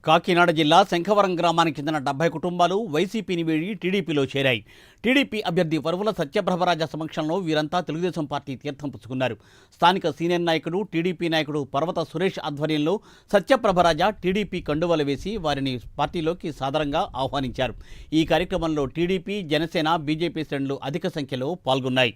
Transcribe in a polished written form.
కాకినాడ జిల్లా శంఖవరం గ్రామానికి చెందిన 70 కుటుంబాలు వైసీపీని వీడి టీడీపీలో చేరాయి. టీడీపీ అభ్యర్థి వరువుల సత్యప్రభరాజ సమక్షంలో వీరంతా తెలుగుదేశం పార్టీ తీర్థం పుచ్చుకున్నారు. స్థానిక సీనియర్ నాయకుడు టీడీపీ నాయకుడు పర్వత సురేష్ ఆధ్వర్యంలో సత్యప్రభరాజ టీడీపీ కండువలు వేసి వారిని పార్టీలోకి సాదరంగా ఆహ్వానించారు. ఈ కార్యక్రమంలో టీడీపీ, జనసేన, బీజేపీ శ్రేణులు అధిక సంఖ్యలో పాల్గొన్నాయి.